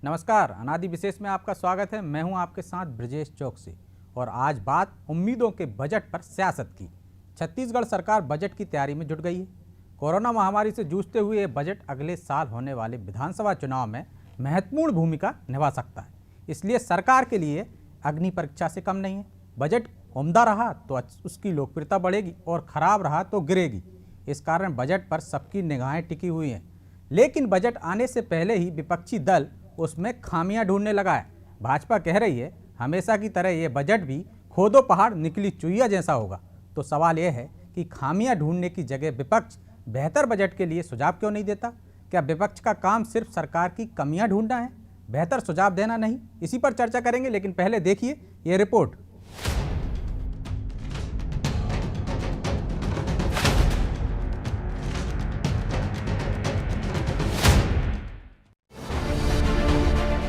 नमस्कार, अनादि विशेष में आपका स्वागत है। मैं हूं आपके साथ ब्रजेश चौकसी और आज बात उम्मीदों के बजट पर सियासत की। छत्तीसगढ़ सरकार बजट की तैयारी में जुट गई है। कोरोना महामारी से जूझते हुए ये बजट अगले साल होने वाले विधानसभा चुनाव में महत्वपूर्ण भूमिका निभा सकता है। इसलिए सरकार के लिए अग्नि परीक्षा से कम नहीं है। बजट उम्दा रहा तो उसकी लोकप्रियता बढ़ेगी और खराब रहा तो गिरेगी। इस कारण बजट पर सबकी निगाहें टिकी हुई हैं। लेकिन बजट आने से पहले ही विपक्षी दल उसमें खामियां ढूंढने लगा है। भाजपा कह रही है हमेशा की तरह ये बजट भी खोदो पहाड़ निकली चुईया जैसा होगा। तो सवाल यह है कि खामियां ढूंढने की जगह विपक्ष बेहतर बजट के लिए सुझाव क्यों नहीं देता? क्या विपक्ष का काम सिर्फ सरकार की कमियां ढूंढना है, बेहतर सुझाव देना नहीं? इसी पर चर्चा करेंगे, लेकिन पहले देखिए ये रिपोर्ट।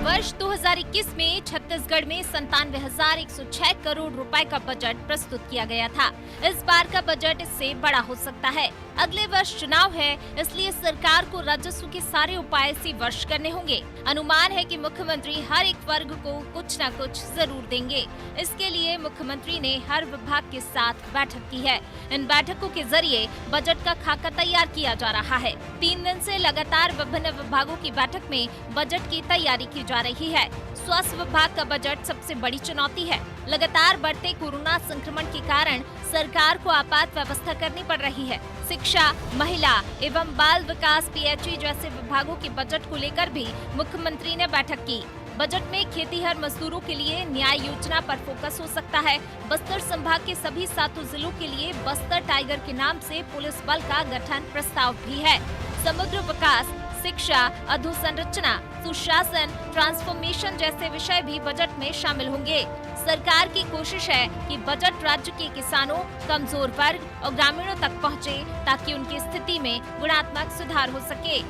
वर्ष 2021 में छत्तीसगढ़ में 97,106 करोड़ रुपए का बजट प्रस्तुत किया गया था। इस बार का बजट इससे बड़ा हो सकता है। अगले वर्ष चुनाव है, इसलिए सरकार को राजस्व के सारे उपाय इसी वर्ष करने होंगे। अनुमान है कि मुख्यमंत्री हर एक वर्ग को कुछ न कुछ जरूर देंगे। इसके लिए मुख्यमंत्री ने हर विभाग के साथ बैठक की है। इन बैठकों के जरिए बजट का खाका तैयार किया जा रहा है। 3 दिन से लगातार विभिन्न विभागों की बैठक में बजट की तैयारी की जा रही है। स्वास्थ्य विभाग का बजट सबसे बड़ी चुनौती है। लगातार बढ़ते कोरोना संक्रमण के कारण सरकार को आपात व्यवस्था करनी पड़ रही है। शिक्षा, महिला एवं बाल विकास पीएचई जैसे विभागों के बजट को लेकर भी मुख्यमंत्री ने बैठक की। बजट में खेतीहर मजदूरों के लिए न्याय योजना पर फोकस हो सकता है। बस्तर संभाग के सभी 7 जिलों के लिए बस्तर टाइगर के नाम से पुलिस बल का गठन प्रस्ताव भी है। समग्र विकास, शिक्षा, अधोसंरचना, सुशासन, ट्रांसफॉर्मेशन जैसे विषय भी बजट में शामिल होंगे। सरकार की कोशिश है कि बजट राज्य के किसानों, कमजोर वर्ग और ग्रामीणों तक पहुंचे, ताकि उनकी स्थिति में गुणात्मक सुधार हो सके।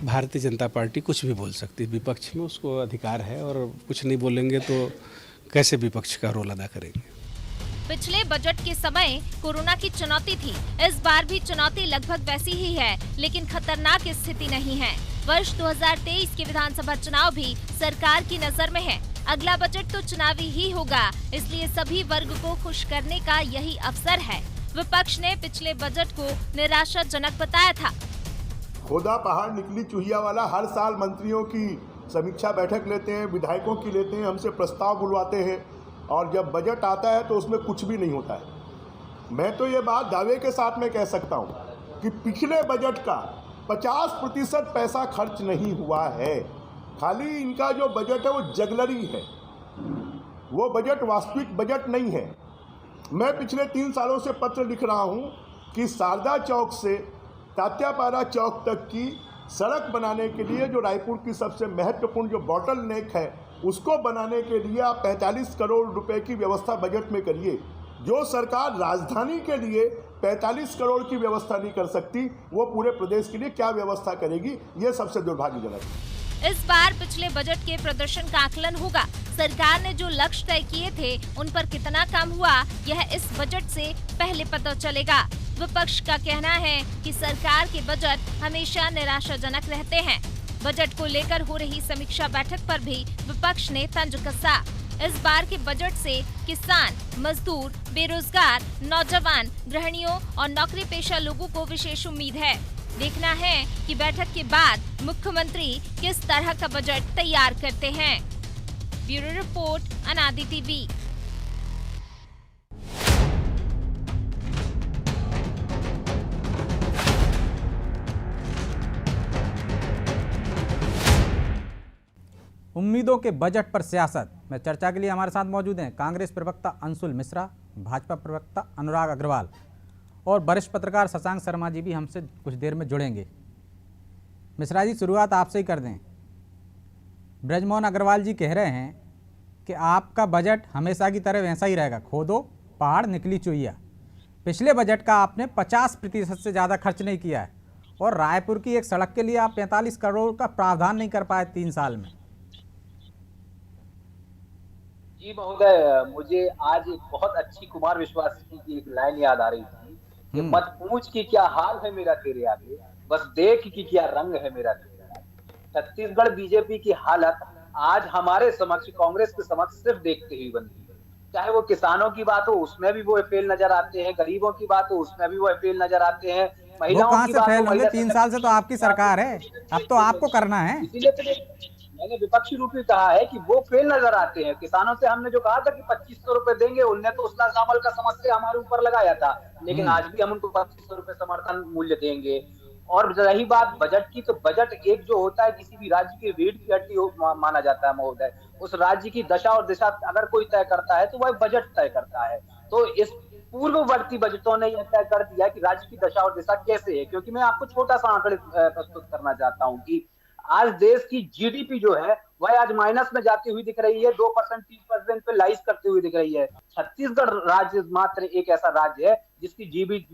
भारतीय जनता पार्टी कुछ भी बोल सकती है, विपक्ष में उसको अधिकार है, और कुछ नहीं बोलेंगे तो कैसे विपक्ष का रोल अदा करेंगे। पिछले बजट के समय कोरोना की चुनौती थी। इस बार भी चुनौती लगभग वैसी ही है, लेकिन खतरनाक स्थिति नहीं है। वर्ष 2023 के विधानसभा चुनाव भी सरकार की नजर में है। अगला बजट तो चुनावी ही होगा, इसलिए सभी वर्ग को खुश करने का यही अवसर है। विपक्ष ने पिछले बजट को निराशाजनक बताया था। खोदा पहाड़ निकली चूहिया वाला हर साल मंत्रियों की समीक्षा बैठक लेते हैं, विधायकों की लेते हैं, हमसे प्रस्ताव बुलवाते हैं, और जब बजट आता है तो उसमें कुछ भी नहीं होता है। मैं तो ये बात दावे के साथ में कह सकता हूँ कि पिछले बजट का 50% पैसा खर्च नहीं हुआ है। खाली इनका जो बजट है वो जगलरी है, वो बजट वास्तविक बजट नहीं है। मैं पिछले 3 सालों से पत्र लिख रहा हूँ कि शारदा चौक से तात्यापारा चौक तक की सड़क बनाने के लिए, जो रायपुर की सबसे महत्वपूर्ण जो बॉटल नेक है, उसको बनाने के लिए आप 45 करोड़ रुपए की व्यवस्था बजट में करिए। जो सरकार राजधानी के लिए 45 करोड़ की व्यवस्था नहीं कर सकती, वो पूरे प्रदेश के लिए क्या व्यवस्था करेगी? ये सबसे दुर्भाग्यजनक है। इस बार पिछले बजट के प्रदर्शन का आकलन होगा। सरकार ने जो लक्ष्य तय किए थे, उन पर कितना काम हुआ, यह इस बजट से पहले पता चलेगा। विपक्ष का कहना है कि सरकार के बजट हमेशा निराशाजनक रहते हैं। बजट को लेकर हो रही समीक्षा बैठक पर भी विपक्ष ने तंज कसा। इस बार के बजट से किसान, मजदूर, बेरोजगार, नौजवान, गृहिणियों और नौकरी पेशा लोगों को विशेष उम्मीद है। देखना है कि बैठक के बाद मुख्यमंत्री किस तरह का बजट तैयार करते हैं। ब्यूरो रिपोर्ट, अनादि टीवी। उम्मीदों के बजट पर सियासत में चर्चा के लिए हमारे साथ मौजूद हैं कांग्रेस प्रवक्ता अंशुल मिश्रा, भाजपा प्रवक्ता अनुराग अग्रवाल और वरिष्ठ पत्रकार शशांक शर्मा जी भी हमसे कुछ देर में जुड़ेंगे। मिश्रा जी, शुरुआत आपसे ही कर दें। ब्रजमोहन अग्रवाल जी कह रहे हैं कि आपका बजट हमेशा की तरह वैसा ही रहेगा, खोदो पहाड़ निकली चुईया। पिछले बजट का आपने 50% से ज़्यादा खर्च नहीं किया है, और रायपुर की एक सड़क के लिए आप 45 करोड़ का प्रावधान नहीं कर पाए 3 साल में। जी महोदय, मुझे आज एक बहुत अच्छी कुमार विश्वास की एक लाइन याद आ रही थी कि मत पूछ कि क्या हाल है मेरा तेरे आगे, बस देख कि क्या रंग है मेरा तेरे आगे। छत्तीसगढ़ बीजेपी की हालत आज हमारे समक्ष, कांग्रेस के समक्ष सिर्फ देखते ही बनती है। चाहे वो किसानों की बात हो, उसमें भी वो फेल नजर आते हैं, गरीबों की बात हो उसमें भी वो फेल नजर आते हैं, वो महिलाओं कहाँ की से बात हो, फेल होंगे? महिला 3 साल से तो आपकी सरकार है, अब तो आपको करना है। इसीलिए तो मैंने विपक्षी रूप में कहा है कि वो फेल नजर आते हैं। किसानों से हमने जो कहा था कि 2500 रुपए देंगे, उनने तो उसला शामल का समस्या हमारे ऊपर लगाया था, लेकिन आज भी हम उनको 2500 रुपए समर्थन मूल्य देंगे। और रही बात बजट की, तो बजट एक जो होता है किसी भी राज्य की रीढ़ की हड्डी माना जाता है महोदय। उस राज्य की दशा और दिशा अगर कोई तय करता है तो वह बजट तय करता है। तो इस पूर्ववर्ती बजटों ने यह तय कर दिया कि राज्य की दशा और दिशा कैसे है। क्योंकि मैं आपको छोटा सा आंकड़े प्रस्तुत करना चाहता हूं कि आज देश की जीडीपी जो है वह आज माइनस में जाती हुई दिख रही है, 2% 3% पे लाइज करती हुई दिख रही है। छत्तीसगढ़ राज्य मात्र एक ऐसा राज्य है जिसकी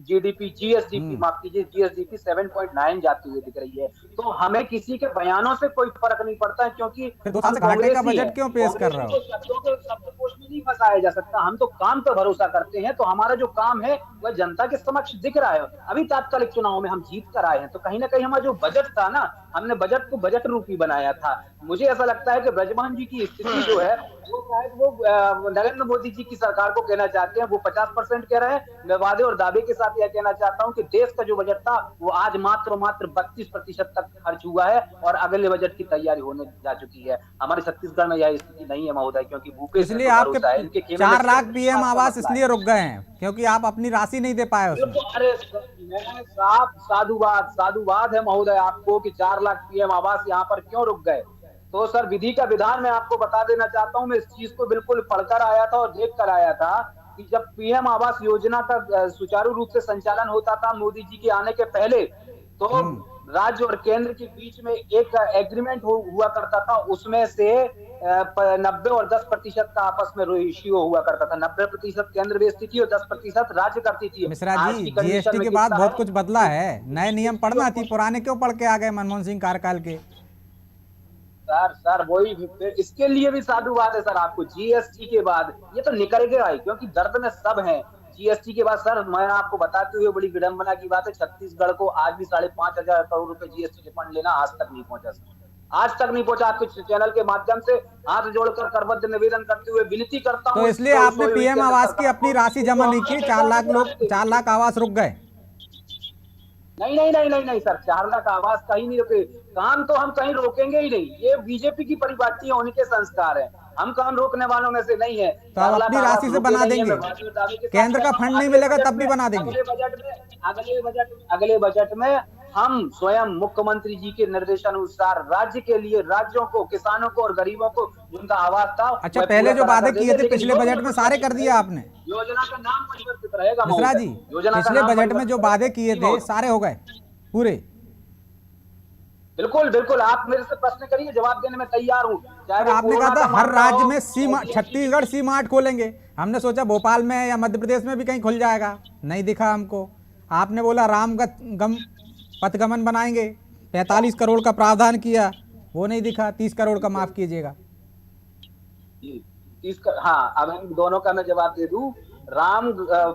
जीडीपी जीएसडीपी माफ कीजिए जीएसडीपी 7.9 जाती हुई दिख रही है। तो हमें किसी के बयानों से कोई फर्क नहीं पड़ता है, क्योंकि फिर 2 साल से घाटे का बजट क्यों पेश कर रहा हो? शब्दकोश में नहीं फंसाया जा सकता। हम तो काम पर भरोसा करते हैं, तो हमारा जो काम है वह जनता के समक्ष दिख रहा है। अभी तात्कालिक चुनाव में हम जीत कर आए हैं, तो कहीं ना कहीं हमारा जो बजट था ना, हमने बजट को बजट रूपी बनाया था। मुझे ऐसा लगता है कि ब्रजमोहन जी की स्थिति जो है वो शायद वो नरेंद्र मोदी जी की सरकार को कहना चाहते हैं। वो 50% कह रहे हैं। मैं वादे और दावे के साथ यह कहना चाहता हूं कि देश का जो बजट था वो आज मात्र 32% तक खर्च हुआ है और अगले बजट की तैयारी होने जा चुकी है। हमारे छत्तीसगढ़ में यह स्थिति नहीं है महोदय, क्योंकि भूपेश इसलिए आपके 4 लाख पीएम आवास इसलिए रुक गए हैं क्योंकि आप अपनी राशि नहीं दे पाए उसमें। अरे साफ साधुवाद है महोदय आपको कि 4 लाख पीएम आवास यहाँ पर क्यों रुक गए। तो सर विधि का विधान मैं आपको बता देना चाहता हूँ। मैं इस चीज को बिल्कुल पढ़कर आया था और देख कर आया था कि जब पीएम आवास योजना का सुचारू रूप से संचालन होता था मोदी जी के आने के पहले, तो राज्य और केंद्र के बीच में एक एग्रीमेंट हुआ करता था। उसमें से 90 और 10% का आपस में रेशियो हुआ करता था। 90% केंद्र बेचती थी और 10% राज्य करती थी। मिश्रा जी, जीएसटी के बाद बहुत कुछ बदला है, नए नियम पढ़ना थी, पुराने क्यों पढ़ के आ गए मनमोहन सिंह कार्यकाल के? सर वही इसके लिए भी साधुवाद है सर आपको। जीएसटी के बाद ये तो निकल गया है, क्योंकि दर्द में सब है। जीएसटी के बाद सर मैं आपको बताते हुए बड़ी विडंबना की बात है, छत्तीसगढ़ को आज भी 5,500 करोड़ रुपए जीएसटी रिफंड लेना आज तक नहीं पहुंचा सर। आज तक नहीं पहुंचा। आपके चैनल के माध्यम से हाथ जोड़कर करबद्ध निवेदन करते हुए विनती करता हूं। तो इसलिए आपने पीएम आवास की अपनी राशि जमा नहीं की, 4 लाख आवास रुक गए। नहीं सर, 4 लाख आवास कहीं नहीं रुके। काम तो हम कहीं रोकेंगे ही नहीं। ये बीजेपी की परिपाटी है, उनके संस्कार है। हम काम रोकने वालों में से नहीं है। तो आप अपनी राशि से बना देंगे, केंद्र का फंड नहीं मिलेगा तब भी बना देंगे। अगले बजट में हम स्वयं मुख्यमंत्री जी के निर्देशानुसार राज्य के लिए, राज्यों को, किसानों को और गरीबों को जिनका आवाज था। अच्छा, पहले जो वादे किए थे पिछले बजट में सारे कर दिया आपने। योजना का नाम परिवर्तित रहेगा मिश्रा जी, पिछले बजट में जो वादे किए थे सारे हो गए पूरे? बिल्कुल आप मेरे से प्रश्न करिए, जवाब देने में तैयार हूँ। आपने कहा था हर राज्य में छत्तीसगढ़ सी मार्ट खोलेंगे। हमने सोचा भोपाल में या मध्य प्रदेश में भी कहीं खुल जाएगा, नहीं दिखा हमको। आपने बोला पथगमन बनाएंगे, 45 करोड़ का प्रावधान किया, वो नहीं दिखा। 30 करोड़ का माफ कीजिएगा। हाँ, अब इन दोनों का मैं जवाब दे दूं। राम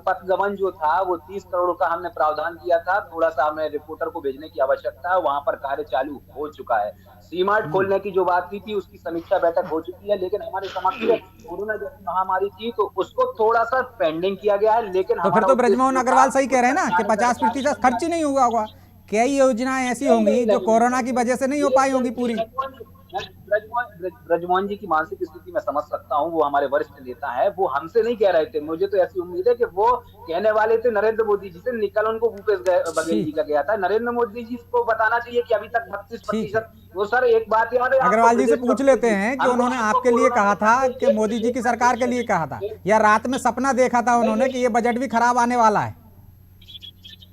पथगमन जो था वो 30 करोड़ का हमने प्रावधान किया था। थोड़ा सा हमें रिपोर्टर को भेजने की आवश्यकता है, वहां पर कार्य चालू हो चुका है। सीमार्ट खोलने की जो बात की थी उसकी समीक्षा बैठक हो चुकी है, लेकिन हमारे समक्ष कोरोना जैसी महामारी थी तो उसको थोड़ा सा पेंडिंग किया गया है। लेकिन तो फिर तो ब्रजमोहन अग्रवाल सही कह रहे हैं ना कि 50% खर्च ही नहीं हुआ होगा। कई योजनाएं ऐसी होंगी जो कोरोना की वजह से नहीं हो पाई होंगी पूरी। ब्रजमोहन जी की मानसिक स्थिति मैं समझ सकता हूँ। वो हमारे वरिष्ठ नेता है, वो हमसे नहीं कह रहे थे। मुझे तो ऐसी उम्मीद है कि वो कहने वाले थे नरेंद्र मोदी जी से। निकल उनको भूपेश बघेल जी का गया था। नरेंद्र मोदी जी को बताना चाहिए कि अभी तक 32%। वो सर एक बात याद है, अग्रवाल जी से पूछ लेते हैं कि उन्होंने आपके लिए कहा था कि मोदी जी की सरकार के लिए कहा था, या रात में सपना देखा था उन्होंने कि ये बजट भी खराब आने वाला है?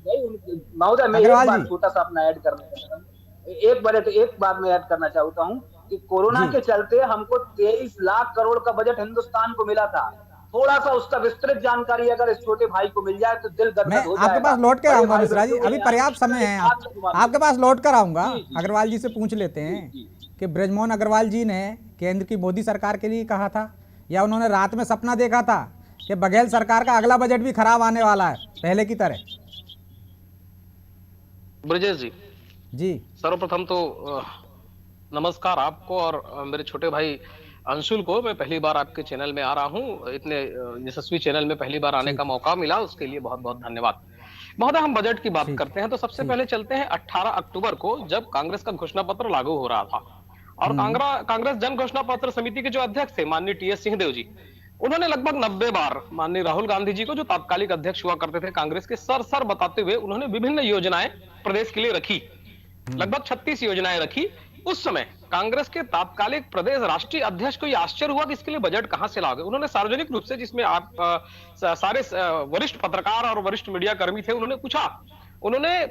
महोदय मैं एक छोटा सा अपना ऐड करना, एक बात मैं ऐड करना चाहता हूँ कि कोरोना के चलते हमको 23 लाख करोड़ का बजट हिंदुस्तान को मिला था। थोड़ा सा उसका विस्तृत जानकारी अगर इस छोटे भाई को मिल जाए तो दिल गदगद हो जाएगा। आपके पास लौट कर आऊंगा मिश्रा जी, अभी पर्याप्त समय है, आपके पास लौट कर आऊंगा। अग्रवाल जी से पूछ लेते हैं कि ब्रजमोहन अग्रवाल जी ने केंद्र की मोदी सरकार के लिए कहा था, या उन्होंने रात में सपना देखा था कि बघेल सरकार का अगला बजट भी खराब आने वाला है पहले की तरह? ब्रजेश जी, जी सर्वप्रथम तो नमस्कार आपको और मेरे छोटे भाई अंशुल को। मैं पहली बार आपके चैनल में आ रहा हूं, इतने यशस्वी चैनल में पहली बार आने ठीक का मौका मिला, उसके लिए बहुत बहुत धन्यवाद। महोदय, हम बजट की बात ठीक करते हैं तो सबसे ठीक। पहले चलते हैं 18 अक्टूबर को, जब कांग्रेस का घोषणा पत्र लागू हो रहा था और हम्म। कांग्रेस जन घोषणा पत्र समिति के जो अध्यक्ष थे माननीय टीएस सिंहदेव जी, उन्होंने लगभग 90 बार माननीय राहुल गांधी जी को, जो तात्कालिक अध्यक्ष हुआ करते थे कांग्रेस के, सर बताते हुए उन्होंने विभिन्न योजनाएं प्रदेश के लिए रखी। लगभग 36 योजनाएं रखी। उस समय कांग्रेस के तात्कालिक प्रदेश राष्ट्रीय अध्यक्ष को यह आश्चर्य हुआ कि इसके लिए बजट कहां से लाओगे। उन्होंने सार्वजनिक रूप से, जिसमें आप सारे वरिष्ठ पत्रकार और वरिष्ठ मीडिया कर्मी थे, उन्होंने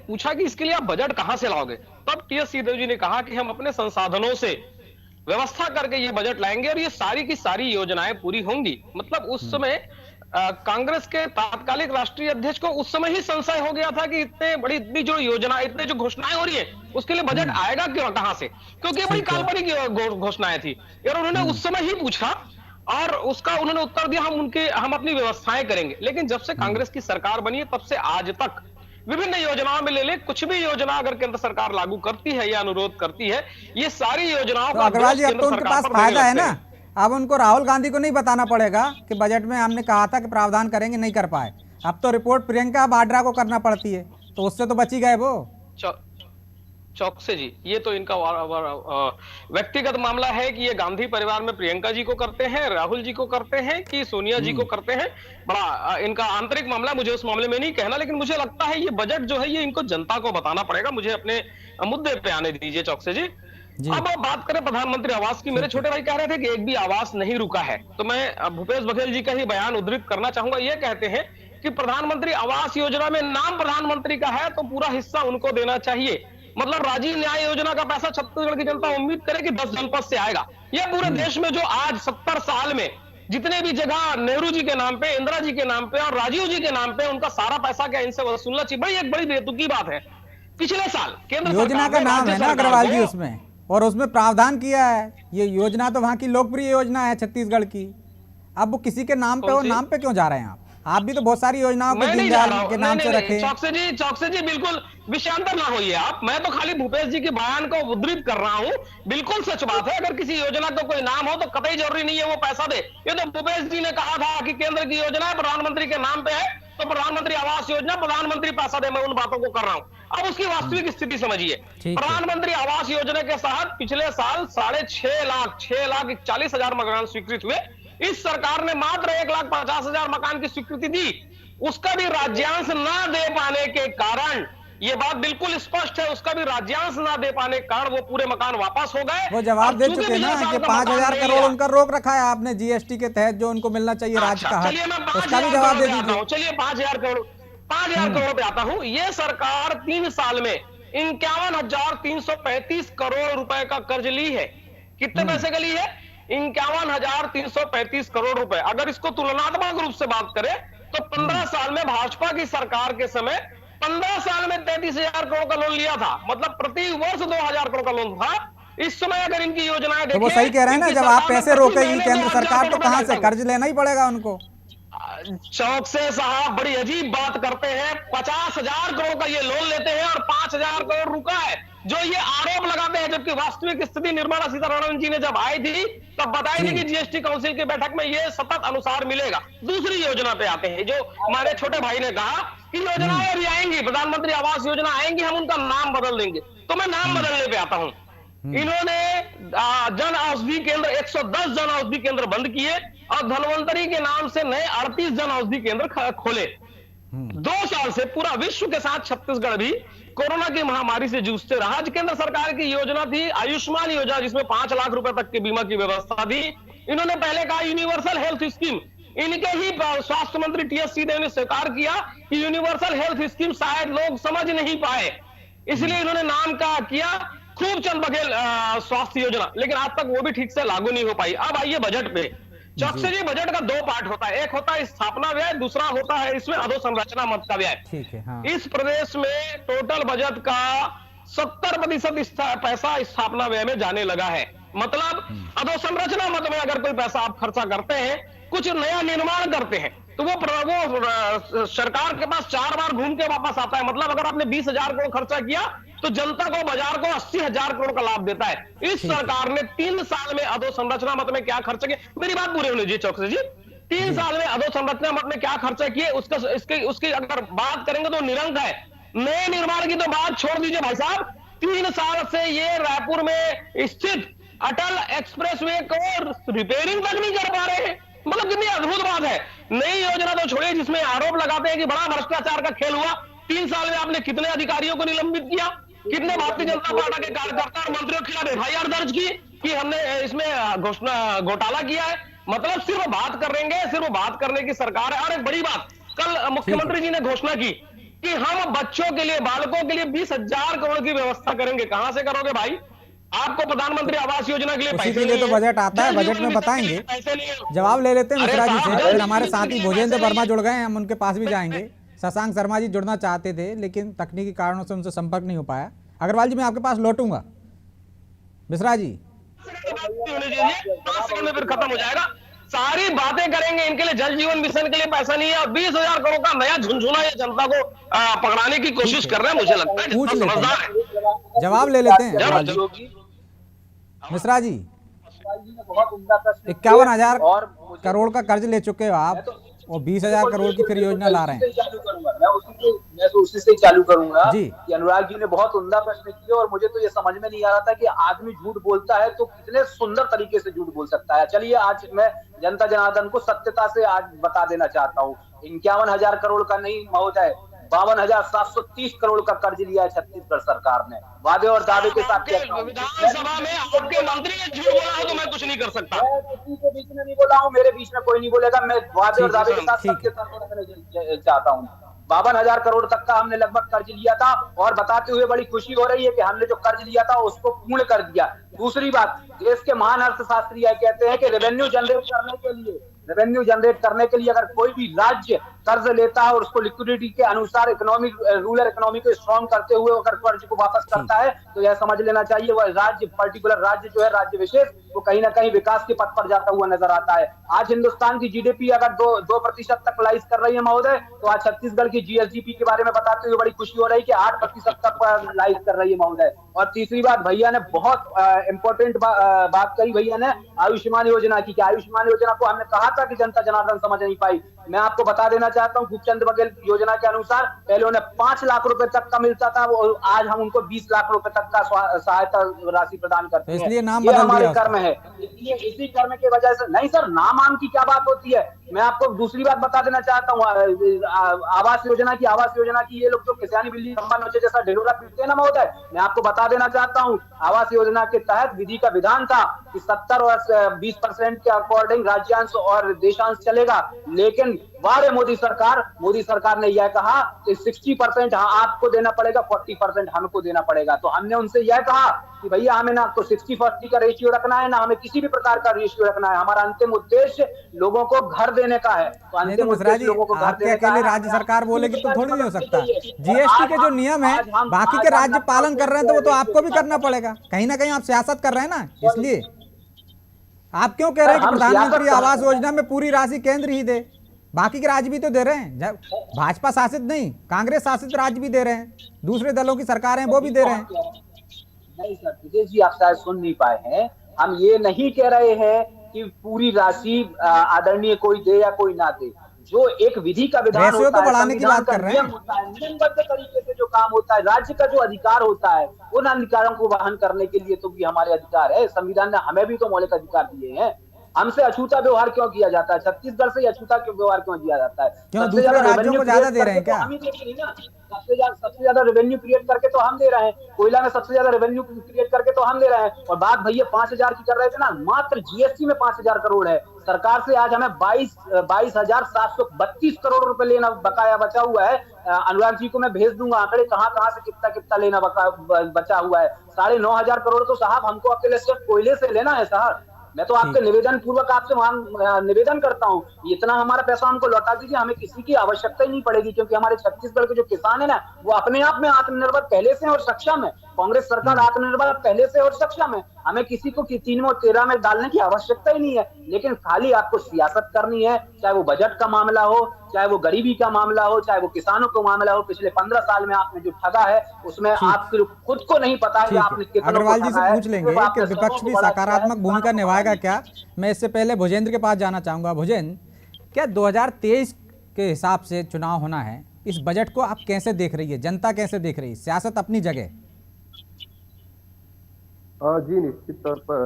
पूछा कि इसके लिए आप बजट कहां से लाओगे। तब टीएस सिंहदेव जी ने कहा कि हम अपने संसाधनों से व्यवस्था करके ये बजट लाएंगे और ये सारी की सारी योजनाएं पूरी होंगी। मतलब उस समय कांग्रेस के तात्कालिक राष्ट्रीय अध्यक्ष को उस समय ही संशय हो गया था कि इतनी जो योजना, इतने जो घोषणाएं हो रही है, उसके लिए बजट आएगा क्यों, कहां से, क्योंकि ये बड़ी ठीक है। काल्पनिक घोषणाएं थी। और उन्होंने उस समय ही पूछा और उसका उन्होंने उत्तर दिया, हम अपनी व्यवस्थाएं करेंगे। लेकिन जब से कांग्रेस की सरकार बनी है, तब से आज तक विभिन्न योजनाओं में ले कुछ भी योजना अगर केंद्र सरकार लागू करती है या अनुरोध करती है, ये सारी योजनाओं तो का अग्रवाल जी, दोष अब तो केंद्र उनके सरकार पास पर देने फायदा है लगते ना। हैं। अब उनको राहुल गांधी को नहीं बताना पड़ेगा कि बजट में हमने कहा था कि प्रावधान करेंगे, नहीं कर पाए। अब तो रिपोर्ट प्रियंका वाड्रा को करना पड़ती है, तो उससे तो बची गए वो। चौकसे जी, ये तो इनका व्यक्तिगत मामला है कि ये गांधी परिवार में प्रियंका जी को करते हैं, राहुल जी को करते हैं, कि सोनिया जी को करते हैं। बड़ा इनका आंतरिक मामला, मुझे उस मामले में नहीं कहना। लेकिन मुझे लगता है ये बजट जो है, ये इनको जनता को बताना पड़ेगा। मुझे अपने मुद्दे पे आने दीजिए चौकसे जी। अब बात करें प्रधानमंत्री आवास की। मेरे छोटे भाई कह रहे थे कि एक भी आवास नहीं रुका है, तो मैं भूपेश बघेल जी का ही बयान उद्धृत करना चाहूंगा। ये कहते हैं कि प्रधानमंत्री आवास योजना में नाम प्रधानमंत्री का है, तो पूरा हिस्सा उनको देना चाहिए। मतलब राजीव न्याय योजना का पैसा छत्तीसगढ़ की जनता उम्मीद करे कि 10 जनपद से आएगा। यह पूरे देश में जो आज 70 साल में जितने भी जगह नेहरू जी के नाम पे, इंदिरा जी के नाम पे और राजीव जी के नाम पे उनका सारा पैसा क्या इनसे वसूलना चाहिए? भाई एक बड़ी बेतुकी बात है। पिछले साल केंद्र योजना का नाम है ना अग्रवाल जी उसमें, और उसमें प्रावधान किया है। ये योजना तो वहाँ की लोकप्रिय योजना है छत्तीसगढ़ की। अब वो किसी के नाम पे, और नाम पे क्यों जा रहे हैं आप भी तो बहुत सारी योजनाओं को दीनदयाल के नाम से रखे। चौकसे जी बिल्कुल विषयांतर ना होइए आप। मैं तो खाली भूपेश जी के बयान को उद्धृत कर रहा हूं। बिल्कुल सच बात है, अगर किसी योजना का कोई नाम हो तो कतई जरूरी नहीं है वो पैसा दे। ये तो भूपेश जी ने कहा था कि केंद्र की योजना है, प्रधानमंत्री के नाम पे है, तो प्रधानमंत्री आवास योजना, प्रधानमंत्री पैसा दे। मैं उन बातों को कर रहा हूं। अब उसकी वास्तविक स्थिति समझिए। प्रधानमंत्री आवास योजना के तहत पिछले साल 6,41,40,000 मकान स्वीकृत हुए। इस सरकार ने मात्र 1,50,000 मकान की स्वीकृति दी। उसका भी राज्यांश ना दे पाने के कारण, ये बात बिल्कुल स्पष्ट है, उसका भी राज्यांश ना दे पाने के कारण वो पूरे मकान वापस हो गए। वो जवाब दे चुके ना कि 5,000 करोड़ उनका रोक रखा है आपने जीएसटी के तहत, जो उनको मिलना चाहिए राज्य का। चलिए मैं उसका भी जवाब दे दीजिए। चलिए 5,000 करोड़ पे आता हूं। ये सरकार 3 साल में 51,335 करोड़ रुपए का कर्ज ली है। कितने पैसे का ली है? 51,335 करोड़ रुपए। अगर इसको तुलनात्मक रूप से बात करें तो 15 साल में भाजपा की सरकार के समय 15 साल में 33,000 करोड़ का लोन लिया था। मतलब प्रति वर्ष 2,000 करोड़ का लोन था। इस समय अगर इनकी योजनाएं देखें, तो वो सही कह रहे हैं ना, जब आप पैसे रोकेगी केंद्र सरकार तो कहां से कर्ज लेना ही पड़ेगा उनको। चौकसे साहब बड़ी अजीब बात करते हैं। 50,000 करोड़ का ये लोन लेते हैं और 5,000 करोड़ रुका है, जो ये आरोप लगाते हैं। जबकि वास्तविक स्थिति निर्मला सीतारमण जी ने जब आई थी तब बताई थी कि जीएसटी काउंसिल की बैठक में ये सतत अनुसार मिलेगा। दूसरी योजना पे आते हैं, जो हमारे छोटे भाई ने कहा कि योजनाएं अभी आएंगी, प्रधानमंत्री आवास योजना आएंगी, हम उनका नाम बदल देंगे। तो मैं नाम बदलने पे आता हूं। इन्होंने जन औषधि केंद्र 110 जन औषधि केंद्र बंद किए और धनवंतरी के नाम से नए 38 जन औषधि केंद्र खोले। 2 साल से पूरा विश्व के साथ छत्तीसगढ़ भी कोरोना की महामारी से जूझते रहा। केंद्र सरकार की योजना थी आयुष्मान योजना, जिसमें 5 लाख रुपए तक के बीमा की व्यवस्था थी। इन्होंने पहले कहा यूनिवर्सल हेल्थ स्कीम। इनके ही स्वास्थ्य मंत्री टीएस सिंहदेव ने स्वीकार किया कि यूनिवर्सल हेल्थ स्कीम शायद लोग समझ नहीं पाए, इसलिए इन्होंने नाम का किया खूबचंद बघेल स्वास्थ्य योजना। लेकिन आज तक वो भी ठीक से लागू नहीं हो पाई। अब आइए बजट पे। चौकसे जी, बजट का 2 पार्ट होता है। एक होता है स्थापना व्यय, दूसरा होता है इसमें अधोसंरचना मद का व्यय। ठीक है, हाँ। इस प्रदेश में टोटल बजट का 70% पैसा स्थापना व्यय में जाने लगा है। मतलब अधोसंरचना मद में अगर कोई पैसा आप खर्चा करते हैं, कुछ नया निर्माण करते हैं तो वो सरकार के पास 4 बार घूम के वापस आता है। मतलब अगर आपने 20,000 करोड़ खर्चा किया तो जनता को, बाजार को 80,000 करोड़ का लाभ देता है। इस सरकार ने 3 साल में अधोसंरचना मद में क्या खर्च किया, मेरी बात पूरी होने दीजिए चौकसी जी। 3 साल में अधोसंरचना मद में क्या खर्चा किए उसकी अगर बात करेंगे तो निरंक है। नए निर्माण की तो बात छोड़ दीजिए भाई साहब, 3 साल से ये रायपुर में स्थित अटल एक्सप्रेसवे को रिपेयरिंग तक नहीं कर पा रहे हैं। मतलब कितनी अद्भुत बात है। नई योजना तो छोड़िए जिसमें आरोप लगाते हैं कि बड़ा भ्रष्टाचार का खेल हुआ। 3 साल में आपने कितने अधिकारियों को निलंबित किया, कितने भारतीय जनता पार्टी के कार्यकर्ता और मंत्रियों के खिलाफ एफआईआर दर्ज की कि हमने इसमें घोटाला किया है। मतलब सिर्फ बात करेंगे, सिर्फ बात करने की सरकार है। और एक बड़ी बात, कल मुख्यमंत्री जी ने घोषणा की कि हम बच्चों के लिए, बालकों के लिए 20,000 करोड़ की व्यवस्था करेंगे। कहां से करोगे भाई? आपको प्रधानमंत्री आवास योजना के लिए उसी पैसे के लिए तो नहीं है, बजट आता है, जल बजट जीवन में मिशन बताएंगे। के लिए पैसे नहीं है। जवाब ले लेते हैं अरे मिश्रा जी साहब, से। जल फिर हमारे जीवन साथी मिशन के लिए भोजेंद्र पैसे वर्मा नहीं जुड़ गए हैं, हम उनके पास भी जाएंगे। शशांक शर्मा जी जुड़ना चाहते थे लेकिन तकनीकी कारणों से उनसे संपर्क नहीं हो पाया। अग्रवाल जी मैं आपके पास लौटूंगा। मिश्रा जी में फिर खत्म हो जाएगा। सारी बातें करेंगे, इनके लिए जल जीवन मिशन के लिए पैसा नहीं है और 20,000 करोड़ का नया झुनझुना ये जनता को पकड़ाने की कोशिश कर रहे हैं। मुझे लगता है पूछ जितना लेते समझदार है। जवाब ले लेते हैं अग्रवाल जी। मिश्रा जी 51,000 करोड़ का कर्ज ले चुके हो आप और 20,000 करोड़ की फिर योजना ला रहे हैं। मैं तो उसी से ही चालू करूंगा जी। कि अनुराग जी ने बहुत उम्दा प्रश्न किया और मुझे तो ये समझ में नहीं आ रहा था कि आदमी झूठ बोलता है तो कितने सुंदर तरीके से झूठ बोल सकता है। चलिए आज मैं जनता जनार्दन को सत्यता से आज बता देना चाहता हूँ, 51,000 करोड़ का नहीं महोदय, 52,730 करोड़ का कर्ज लिया है छत्तीसगढ़ सरकार ने, वादे और दावे के साथ। विधानसभा में आपके मंत्री ने झूठ बोला है तो मैं कुछ नहीं कर सकता। मैं किसी के बीच में नहीं बोला हूँ, मेरे बीच में कोई नहीं बोलेगा। मैं वादे और दावे के साथ सबके साथ रखना चाहता हूँ। 52,000 करोड़ तक का हमने लगभग कर्ज लिया था और बताते हुए बड़ी खुशी हो रही है कि हमने जो कर्ज लिया था उसको पूर्ण कर दिया। दूसरी बात, देश के महान अर्थशास्त्री कहते हैं कि रेवेन्यू जनरेट करने के लिए अगर कोई भी राज्य कर्ज लेता है और उसको लिक्विडिटी के अनुसार इकोनॉमिक रूरल इकोनॉमी को स्ट्रॉन्ग करते हुए अगर कर्ज को वापस करता है तो यह समझ लेना चाहिए वह राज्य, पर्टिकुलर राज्य जो है, राज्य विशेष, वो कहीं ना कहीं विकास के पथ पर जाता हुआ नजर आता है। आज हिंदुस्तान की जीडीपी अगर 2% तक लाइज कर रही है महोदय, तो आज छत्तीसगढ़ की जीएसडीपी के बारे में बताते हुए बड़ी खुशी हो रही है कि 8% तक लाइज कर रही है महोदय। और तीसरी बात, भैया ने बहुत इंपॉर्टेंट बात कही भैया ने आयुष्मान योजना की। आयुष्मान योजना को हमने कहा था कि जनता जनार्दन समझ नहीं पाई। मैं आपको बता देना चाहता हूं, भूपचंद बघेल योजना के अनुसार पहले उन्हें 5 लाख रुपए तक का मिलता था, वो आज हम उनको 20 लाख रुपए तक का सहायता राशि प्रदान करते हैं। इसलिए नाम ये बदल हमारे दिया कर्म है। इसी कर्म की वजह से नहीं सर, नाम की क्या बात होती है। मैं आपको दूसरी बात बता देना चाहता हूँ, आवास योजना की ये लोग जो किसानी बिल्ली खंबा नोचे जैसा ढिढोरा पीटते हैं ना महोदय, मैं आपको बता देना चाहता हूँ, आवास योजना के तहत विधि का विधान था कि 70 और 20% के अकॉर्डिंग राज्यांश और देशांश चलेगा। लेकिन वारे मोदी सरकार ने यह कहा कि 60% आपको देना पड़ेगा, 40% हमको देना पड़ेगा। तो हमने उनसे यह कहा कि भैया हमें ना तो 60-40 का रेशियो रखना है, ना हमें किसी भी प्रकार का रेशियो रखना है। हमारा अंतिम उद्देश्य लोगों को घर देने का है। तो नहीं तो मिश्रा जी, आपके अकेले राज्य सरकार बोलेगी तो थोड़ी नहीं हो सकता। जीएसटी के जो नियम है बाकी के राज्य पालन कर रहे हैं तो वो तो आपको भी करना पड़ेगा। कहीं ना कहीं आप सियासत कर रहे हैं ना, इसलिए आप क्यों कह रहे हैं कि प्रधानमंत्री आवास योजना में पूरी राशि केंद्र ही दे, बाकी के राज्य भी तो दे रहे हैं। भाजपा शासित नहीं, कांग्रेस शासित राज्य भी दे रहे हैं, दूसरे दलों की सरकारें वो भी दे रहे हैं। नहीं सर, विजय जी आप शायद सुन नहीं पाए हैं। हम ये नहीं कह रहे हैं कि पूरी राशि आदरणीय कोई दे या कोई ना दे। जो एक विधि का विधान होता तो है, बढ़ाने की बात कर रहे हैं, नियमबद्ध तरीके से जो काम होता है, राज्य का जो अधिकार होता है, उन अधिकारों को वहन करने के लिए तो भी हमारे अधिकार है। संविधान ने हमें भी तो मौलिक अधिकार दिए हैं। हमसे अछूता व्यवहार क्यों किया जाता है? छत्तीसगढ़ से अछूता व्यवहार क्यों किया जाता है? क्यों दूसरे राज्यों को ज्यादा दे रहे हैं क्या? सबसे ज्यादा रेवेन्यू क्रिएट करके तो हम दे रहे हैं। कोयला में सबसे ज्यादा रेवेन्यू क्रिएट करके तो हम दे रहे हैं। और बात भैया 5,000 की कर रहे थे ना, मात्र जीएसटी में 5,000 करोड़ है। सरकार से आज हमें 22,732 करोड़ रुपए लेना बकाया बचा हुआ है। अनुराग जी को मैं भेज दूंगा आंकड़े, कहां से कितना लेना बचा हुआ है। 9,500 करोड़ तो साहब हमको अकेले सिर्फ कोयले से लेना है साहब। मैं तो आपके निवेदन पूर्वक आपसे निवेदन करता हूँ, इतना हमारा पैसा हमको लौटा दीजिए, हमें किसी की आवश्यकता ही नहीं पड़ेगी। क्योंकि हमारे छत्तीसगढ़ के जो किसान है ना, वो अपने आप में आत्मनिर्भर पहले से और सक्षम है। कांग्रेस सरकार आत्मनिर्भर पहले से और सक्षम है। हमें किसी को 3 और 13 में डालने की आवश्यकता ही नहीं है, लेकिन खाली आपको सियासत करनी है, चाहे वो बजट का मामला हो, चाहे वो गरीबी का मामला हो, चाहे वो किसानों का मामला हो। पिछले 15 साल में आपने जो ठगा है उसमें आपको खुद को नहीं पता है कि आपने कितना अग्रवाल जी से पूछ लेंगे कि विपक्ष भी सकारात्मक भूमिका निभाएगा क्या। मैं इससे पहले भुजेंद्र के पास जाना चाहूंगा। भुजेंद्र, क्या 2023 के हिसाब से चुनाव होना है, इस बजट को आप कैसे देख रही है, जनता कैसे देख रही है, सियासत अपनी जगह? जी निश्चित तौर पर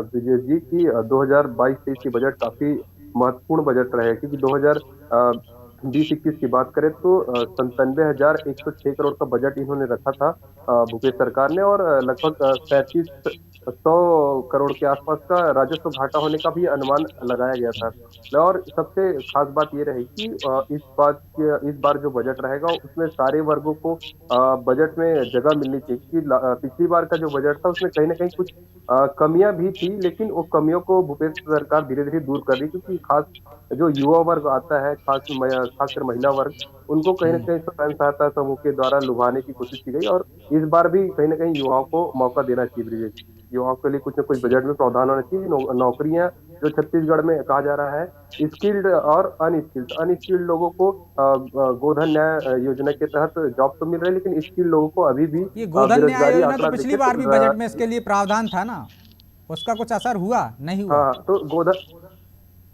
ब्रिजेश जी की 2022-23 की बजट काफी महत्वपूर्ण बजट रहे, क्योंकि 2020-21 की बात करें तो 97,106 करोड़ का बजट इन्होंने रखा था भूपेश सरकार ने, और लगभग 3700 करोड़ के आसपास का राजस्व घाटा होने का भी अनुमान लगाया गया था। और सबसे खास बात ये रही कि इस बार जो बजट रहेगा उसमें सारे वर्गों को बजट में जगह मिलनी चाहिए, क्योंकि पिछली बार का जो बजट था उसमें कहीं ना कहीं कुछ कमियां भी थी, लेकिन वो कमियों को भूपेश सरकार धीरे धीरे दूर कर रही, क्योंकि खास जो युवा वर्ग आता है, खासकर महिला वर्ग, उनको कहीं ना कहीं स्वयं सहायता समूह के द्वारा लुभाने की कोशिश की गई। और इस बार भी कहीं ना कहीं युवाओं को मौका देना चाहिए ब्रिजेश। युवाओं के लिए कुछ न कुछ बजट में प्रावधान होना चाहिए। नौकरियां जो छत्तीसगढ़ में कहा जा रहा है, स्किल्ड और अनस्किल्ड लोगों को गोधन न्याय योजना के तहत जॉब तो मिल रही है, लेकिन स्किल्ड लोगों को अभी भी ये गोधन न्याय योजना तो पिछली बार भी बजट में इसके लिए प्रावधान था ना, उसका कुछ असर हुआ नहीं हुआ? हाँ, तो गोधन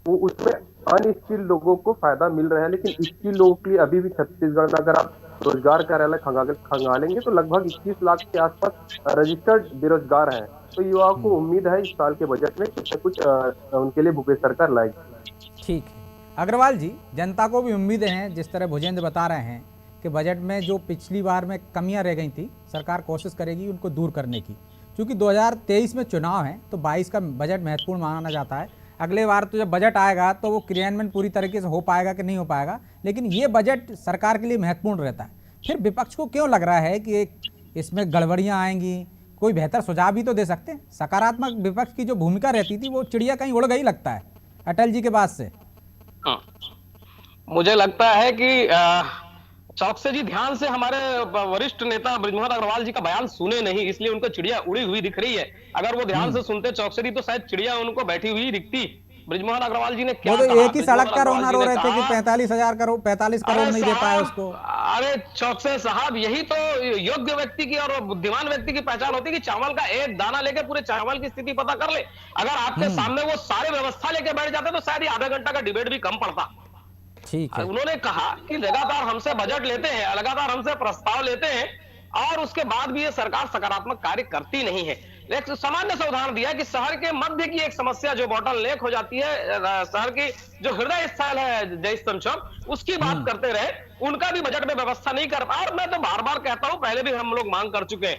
उसमें अनस्किल्ड लोगों को फायदा मिल रहा है, लेकिन स्किल्ड लोगों के लिए अभी भी छत्तीसगढ़ में अगर आप रोजगार कार्यालय खंगालेंगे तो लगभग 21 लाख के आसपास रजिस्टर्ड बेरोजगार हैं। तो युवाओं को उम्मीद है इस साल के बजट में कुछ न कुछ उनके लिए भूपेश सरकार लाएगी। ठीक है अग्रवाल जी, जनता को भी उम्मीदें हैं, जिस तरह भुजेंद्र बता रहे हैं कि बजट में जो पिछली बार में कमियां रह गई थी, सरकार कोशिश करेगी उनको दूर करने की। क्योंकि 2023 में चुनाव है तो 22 का बजट महत्वपूर्ण माना जाता है। अगले बार तो जब बजट आएगा तो वो क्रियान्वयन पूरी तरीके से हो पाएगा कि नहीं हो पाएगा, लेकिन ये बजट सरकार के लिए महत्वपूर्ण रहता है। फिर विपक्ष को क्यों लग रहा है कि इसमें गड़बड़ियाँ आएंगी? कोई बेहतर सुझाव भी तो दे सकते हैं। सकारात्मक विपक्ष की जो भूमिका रहती थी वो चिड़िया कहीं उड़ गई लगता है अटल जी के बाद से। मुझे लगता है कि चौकसे जी ध्यान से हमारे वरिष्ठ नेता बृजमोहन अग्रवाल जी का बयान सुने नहीं, इसलिए उनको चिड़िया उड़ी हुई दिख रही है। अगर वो ध्यान से सुनते चौकसे जी तो शायद चिड़िया उनको बैठी हुई दिखती। बृजमोहन अग्रवाल जी ने क्या कहा? एक ही सड़क का रोना रो रहे थे कि 45 करोड़ नहीं दे पाए उसको। अरे चौकसे साहब, यही तो योग्य व्यक्ति की और बुद्धिमान व्यक्ति की पहचान होती है कि चावल का एक दाना लेके पूरे चावल की स्थिति पता कर ले। अगर आपके सामने वो सारी व्यवस्था लेके बैठ जाते तो शायद आधा घंटा का डिबेट भी कम पड़ता। ठीक है। उन्होंने कहा कि लगातार हमसे बजट लेते हैं, लगातार हमसे प्रस्ताव लेते हैं और उसके बाद भी ये सरकार सकारात्मक कार्य करती नहीं है। एक सामान्य सा उदाहरण दिया कि शहर के मध्य की एक समस्या जो बॉटल नेक हो जाती है, शहर की जो हृदय स्थल है जयस्तंभ चौक, उसकी बात करते रहे, उनका भी बजट में व्यवस्था नहीं कर पाया। और मैं तो बार बार कहता हूं, पहले भी हम लोग मांग कर चुके हैं,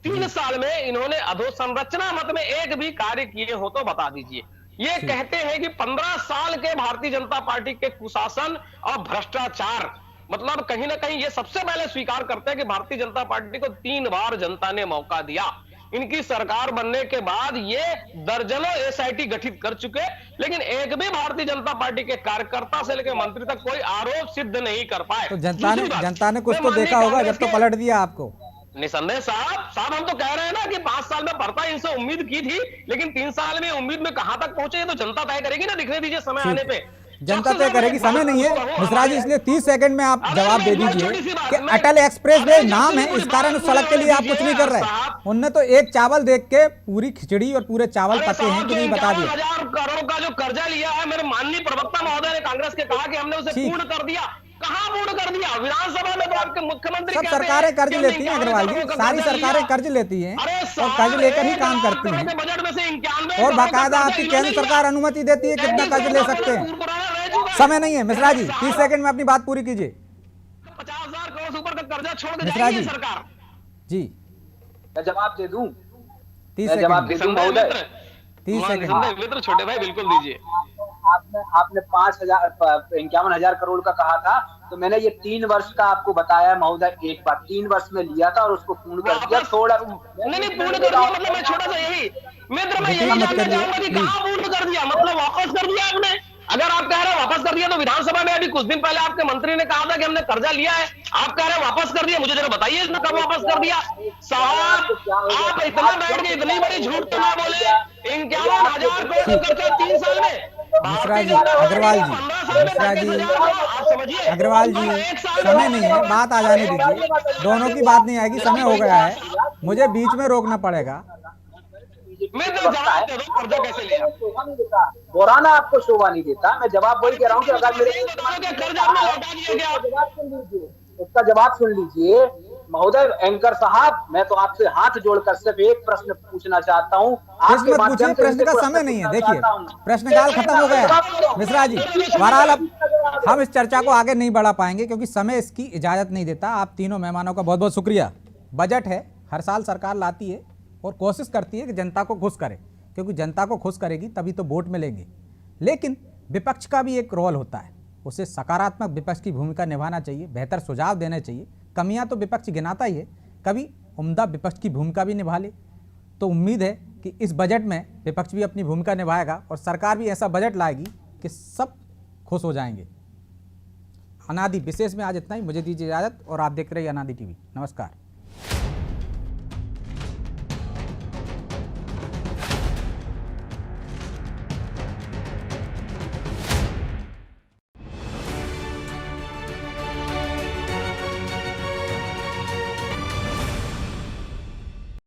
3 साल में इन्होंने अधोसंरचना मत में एक भी कार्य किए हो तो बता दीजिए। ये कहते हैं कि 15 साल के भारतीय जनता पार्टी के कुशासन और भ्रष्टाचार, मतलब कहीं ना कहीं ये सबसे पहले स्वीकार करते हैं कि भारतीय जनता पार्टी को 3 बार जनता ने मौका दिया। इनकी सरकार बनने के बाद ये दर्जनों एसआईटी गठित कर चुके, लेकिन एक भी भारतीय जनता पार्टी के कार्यकर्ता से लेकर मंत्री तक कोई आरोप सिद्ध नहीं कर पाए। तो जनता ने कुछ तो देखा होगा जब तो पलट दिया आपको। निसंदेह साहब हम तो कह रहे हैं ना कि 5 साल में बढ़ता इनसे उम्मीद की थी, लेकिन 3 साल में उम्मीद में कहां तक पहुंचे ये तो जनता तय करेगी ना। दिखने दीजिए समय आने पे जनता तय करेगी, समय नहीं है मिश्रा जी, इसलिए 30 सेकंड में आप जवाब दे दीजिए कि अटल एक्सप्रेस वे नाम है, इस कारण उस सड़क के लिए आप कुछ नहीं कर रहे। उनने तो एक चावल देख के पूरी खिचड़ी और पूरे चावल पके हैं कि नहीं बता दिया। 51,000 करोड़ का जो कर्जा लिया है, मेरे माननीय प्रवक्ता महोदय ने कांग्रेस के कहा कि हमने उसे पूर्ण कर दिया। कहां पूर्ण कर दिया? विधानसभा में तो आपके मुख्यमंत्री सब सरकारें कर्ज लेती हैं अग्रवाल जी, सारी सरकारें कर्ज लेती हैं और कर्ज लेकर ही काम करती हैं। बजट में से 91 और बाकायदा आपकी केंद्र सरकार अनुमति देती है कितना कर्ज ले सकते हैं। समय नहीं है मिश्रा जी, 30 सेकंड में अपनी बात पूरी कीजिए। 50,000 करोड़ से ऊपर का कर्जा छोड़ के मिश्रा जी सरकार जी, मैं जवाब दे दूं? 30 सेकंड महोदय, 30 सेकंड मित्र छोटे भाई बिल्कुल दीजिए। आपने 51,000 करोड़ का कहा था, तो मैंने ये 3 वर्ष का आपको बताया महोदय। एक बार 3 वर्ष में लिया था और उसको पूर्ण कर दिया। थोड़ा नहीं पूर्ण कर दिया मतलब मैं छोटा सा यही मित्र मैं यही जानना चाहूंगा कि कहां पूर्ण कर दिया, मतलब वापस कर दिया आपने? अगर आप कह रहे हैं वापस कर दिया, तो विधानसभा में अभी कुछ दिन पहले आपके मंत्री ने कहा था कि हमने कर्जा लिया है, आप कह रहे हैं वापस कर दिया। मुझे जरा बताइए इसमें कब वापस कर दिया साहब? आप इतना बैठ के इतनी बड़ी झूठ तो ना बोले। 51,000 करोड़ का कर्जा 3 साल में। मिश्रा जी, अग्रवाल जी, मिश्रा जी, आप समझिए, अग्रवाल जी, समय नहीं है, बात आ जाने दीजिए। दोनों की बात नहीं आएगी, समय हो गया है, मुझे बीच में रोकना पड़ेगा। मैं तो जवाब दे दूं, कर्जा कैसे लिया? शोभा नहीं देता, दोहराना आपको शोभा नहीं देता। मैं जवाब वही कह रहा हूँ कि अगर मेरे कर्जा आपने लौटा दिया क्या? जवाब सुन लीजिए, उसका जवाब सुन लीजिए महोदय एंकर साहब। मैं तो आपसे हाथ जोड़कर सिर्फ एक प्रश्न पूछना चाहता हूँ। प्रश्न मत पूछिए, प्रश्न का समय नहीं है। देखिए, प्रश्नकाल खत्म हो गया है मिश्रा जी। बहरहाल अब हम इस चर्चा को आगे नहीं बढ़ा पाएंगे क्योंकि समय इसकी इजाजत नहीं देता। आप तीनों मेहमानों का बहुत बहुत शुक्रिया। बजट है, हर साल सरकार लाती है और कोशिश करती है कि जनता को खुश करे, क्योंकि जनता को खुश करेगी तभी तो वोट मिलेंगे। लेकिन विपक्ष का भी एक रोल होता है, उसे सकारात्मक विपक्ष की भूमिका निभाना चाहिए, बेहतर सुझाव देने चाहिए। कमियां तो विपक्ष गिनाता ही है, कभी उम्दा विपक्ष की भूमिका भी निभा ले। तो उम्मीद है कि इस बजट में विपक्ष भी अपनी भूमिका निभाएगा और सरकार भी ऐसा बजट लाएगी कि सब खुश हो जाएंगे। अनादि विशेष में आज इतना ही। मुझे दीजिए इजाज़त और आप देख रहे हैं अनादि टीवी। नमस्कार।